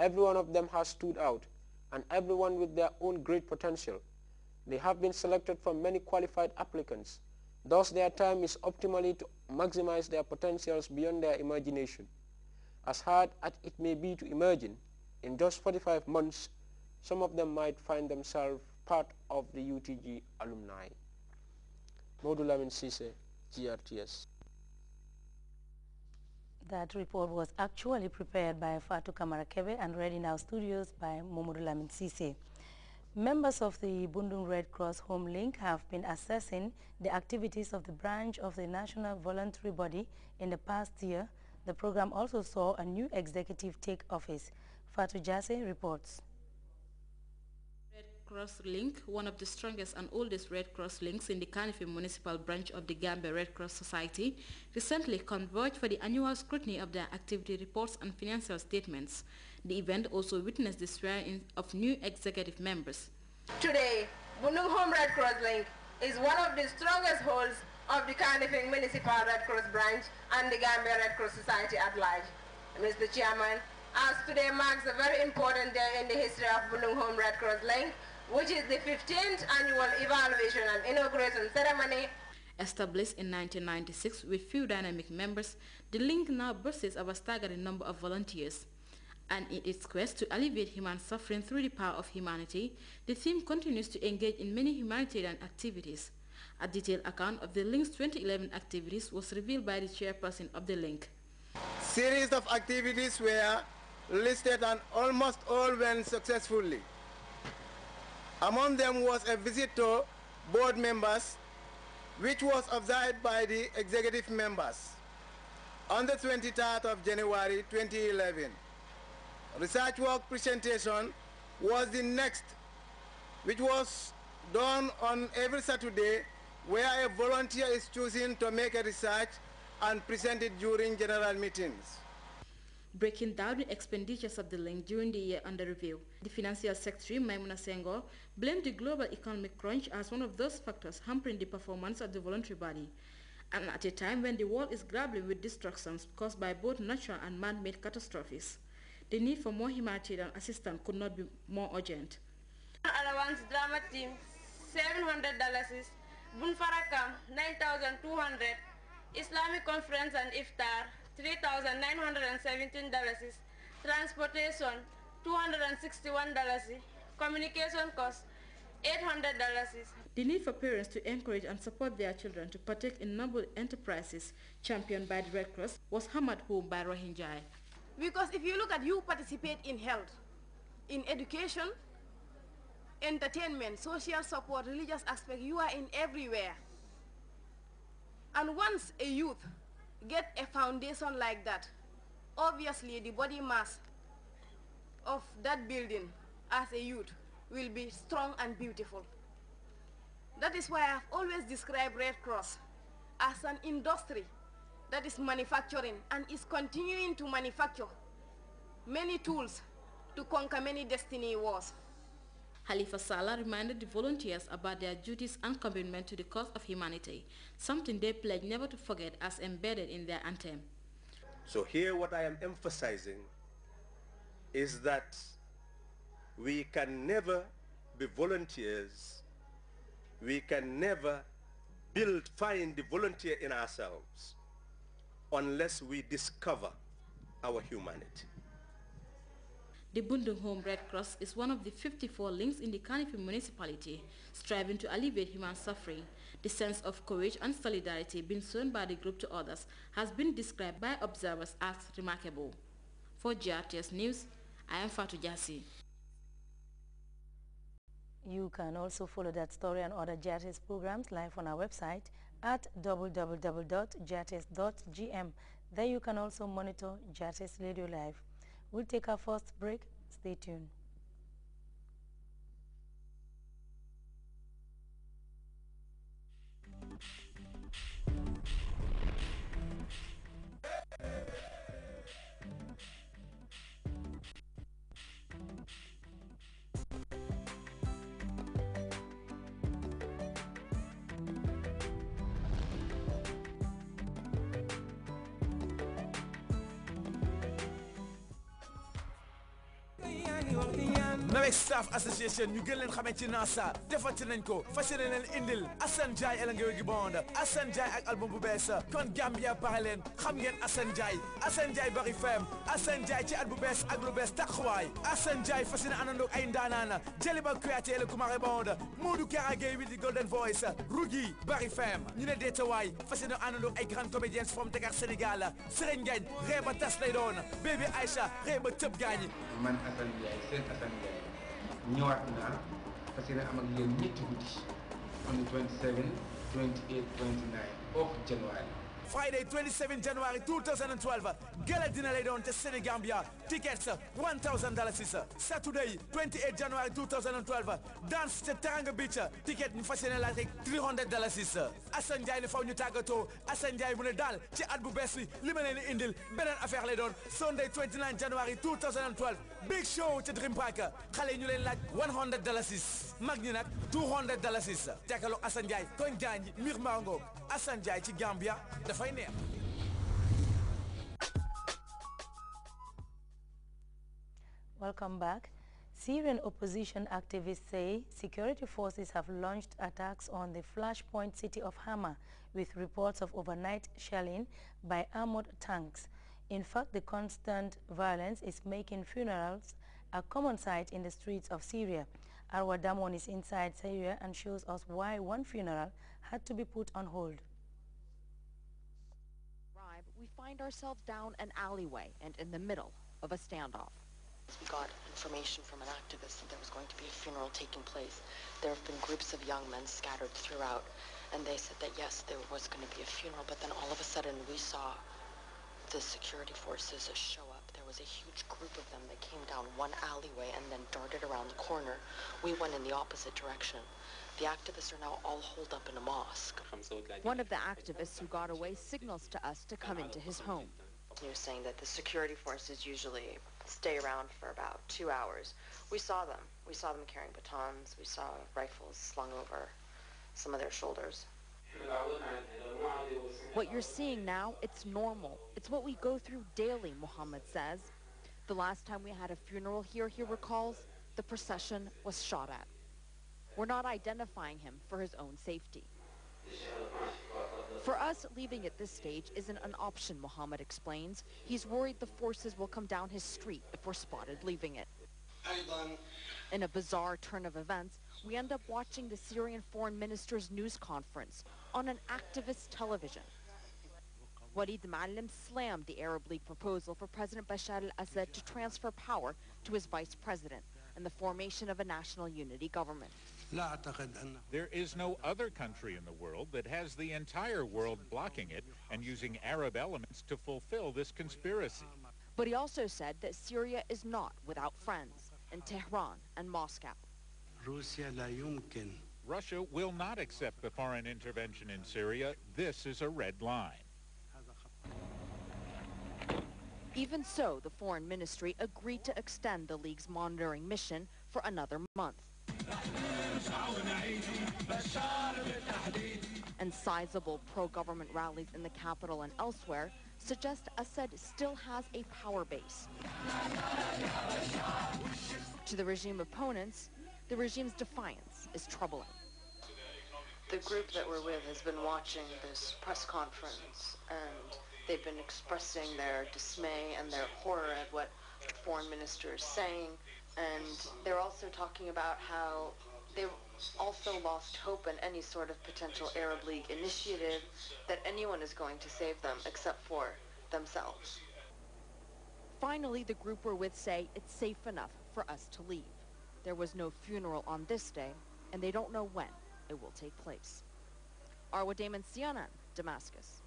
Every one of them has stood out, and everyone with their own great potential. They have been selected from many qualified applicants. Thus their time is optimally to maximize their potentials beyond their imagination. As hard as it may be to imagine, in just 45 months, some of them might find themselves part of the UTG alumni. Modou Lamin Cisse, GRTS. That report was actually prepared by Fatou Kamarakebe and read in our studios by Modou Lamin Cisse. Members of the Bundung Red Cross Home Link have been assessing the activities of the branch of the national voluntary body in the past year. The program also saw a new executive take office. Fatou Jasse reports. Red Cross Link, one of the strongest and oldest Red Cross links in the Kanifi Municipal Branch of the Gambia Red Cross Society, recently converged for the annual scrutiny of their activity reports and financial statements. The event also witnessed the swearing-in of new executive members. Today, Bundung Home Red Cross Link is one of the strongest holds of the Kanifi Municipal Red Cross Branch and the Gambia Red Cross Society at large. Mr. Chairman, as today marks a very important day in the history of Bundung Home Red Cross Link, which is the 15th annual evaluation and inauguration ceremony. Established in 1996 with few dynamic members, the link now boasts of a staggering number of volunteers. And in its quest to alleviate human suffering through the power of humanity, the team continues to engage in many humanitarian activities. A detailed account of the link's 2011 activities was revealed by the chairperson of the link. Series of activities were listed and almost all went successfully. Among them was a visit to board members, which was observed by the executive members on the 23rd of January 2011. Research work presentation was the next, which was done on every Saturday, where a volunteer is choosing to make a research and present it during general meetings. Breaking down the expenditures of the link during the year under review, the Financial Secretary, Maimuna Senghor, blamed the global economic crunch as one of those factors hampering the performance of the voluntary body, and at a time when the world is grappling with destructions caused by both natural and man-made catastrophes. The need for more humanitarian assistance could not be more urgent. Allowance drama team $700, Bunfarakam 9,200, Islamic conference and iftar $3,917, transportation $261, communication cost $800. The need for parents to encourage and support their children to partake in noble enterprises championed by the Red Cross was hammered home by Rohingyai. Because if you look at you participate in health, in education, entertainment, social support, religious aspect, you are in everywhere. And once a youth get a foundation like that, obviously the body mass of that building as a youth will be strong and beautiful. That is why I've always described Red Cross as an industry that is manufacturing and is continuing to manufacture many tools to conquer many destiny wars. Halifa Saleh reminded the volunteers about their duties and commitment to the cause of humanity, something they pledged never to forget as embedded in their anthem. So here what I am emphasizing is that we can never be volunteers, we can never find the volunteer in ourselves unless we discover our humanity. The Bundung Home Red Cross is one of the 54 links in the Kanifi municipality, striving to alleviate human suffering. The sense of courage and solidarity being shown by the group to others has been described by observers as remarkable. For GRTS News, I am Fatou Jassi. You can also follow that story and other GRTS programs live on our website at www.grts.gm. There you can also monitor GRTS Radio Live. We'll take our first break. Stay tuned. Nawek Staff Association ñu gën leen xamee ci NASA defati nañ ko fas yéene leen indil Assane Ndiaye elangewe gi bond Assane Ndiaye ak album bu bees kon Gambia pare leen xam ngeen Assane Ndiaye bari fem Assane Ndiaye ci at bu bees ak lu bees taxawaay Assane Ndiaye fas yéene àndandoo ay ndaanaan Jaliba Kouyaté le kumare bond Modou Karagay with the Golden Voice Rugi bari fem ñu ne deetawaay fas yéene àndandoo ay grand comédiens from Dakar Sénégal Serigne Ngagne Réba Tas lay doon Baby Aïcha Réba tëb gaañi man Assane Ndiaye seen Assane Ndiaye ñëwaat naa fas yéene am ak yéen ñetti guddi on the 27, 28, 29 of January. Friday 27 January 2012 gala dina lay doon te Sénégambia tickets $1,000 Saturday 28 January 2012 dance te Teranga Beach ticket ñu fas yéene laaj rek $300 Assane Ndiaye ne faw ñu tàggatoo Assane Ndiaye mu ne daal ci at bu bees li ma leen di indil beneen affaire lay doon Sunday 29 January 2012 big show ci Dream Park xale ñu leen laaj $100 mag ñi nag $200 tekkalo Assane Ndiaye koñ gaañi mir mango Assane Ndiaye ci Gambia dafay neex. Welcome back. Syrian opposition activists say security forces have launched attacks on the flashpoint city of Hama with reports of overnight shelling by armored tanks. In fact, the constant violence is making funerals a common sight in the streets of Syria. Arwa Damon is inside Syria and shows us why one funeral had to be put on hold. We find ourselves down an alleyway and in the middle of a standoff. We got information from an activist that there was going to be a funeral taking place. There have been groups of young men scattered throughout, and they said that yes, there was going to be a funeral, but then all of a sudden we saw the security forces show up. There was a huge group of them that came down one alleyway and then darted around the corner. We went in the opposite direction. The activists are now all holed up in a mosque. One of the activists who got away signals to us to come into his home. He was saying that the security forces usually stay around for about 2 hours. We saw them. We saw them carrying batons. We saw rifles slung over some of their shoulders. What you're seeing now, it's normal. It's what we go through daily, Muhammad says. The last time we had a funeral here, he recalls, the procession was shot at. We're not identifying him for his own safety. For us, leaving at this stage isn't an option, Muhammad explains. He's worried the forces will come down his street if we're spotted leaving it. In a bizarre turn of events, we end up watching the Syrian foreign minister's news conference on an activist television. Walid Ma'alem slammed the Arab League proposal for President Bashar al-Assad to transfer power to his vice president and the formation of a national unity government. There is no other country in the world that has the entire world blocking it and using Arab elements to fulfill this conspiracy. But he also said that Syria is not without friends in Tehran and Moscow. Russia will not accept the foreign intervention in Syria. This is a red line. Even so, the foreign ministry agreed to extend the League's monitoring mission for another month. And sizable pro-government rallies in the capital and elsewhere suggest Assad still has a power base. To the regime opponents, the regime's defiance is troubling. The group that we're with has been watching this press conference, and they've been expressing their dismay and their horror at what the foreign minister is saying, and they're also talking about how they've also lost hope in any sort of potential Arab League initiative, that anyone is going to save them except for themselves. Finally, the group we're with say it's safe enough for us to leave. There was no funeral on this day, and they don't know when it will take place. Arwa Damon, CNN, Damascus.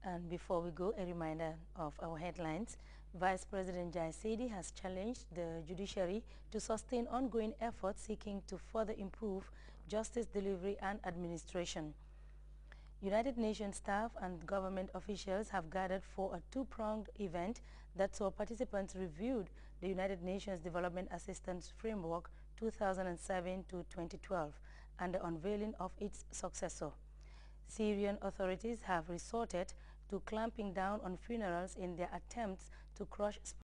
And before we go, a reminder of our headlines. Vice President Jai Sedi has challenged the judiciary to sustain ongoing efforts seeking to further improve justice delivery and administration. United Nations staff and government officials have gathered for a two-pronged event that saw participants reviewed the United Nations Development Assistance Framework 2007 to 2012 and the unveiling of its successor. Syrian authorities have resorted to clamping down on funerals in their attempts to crush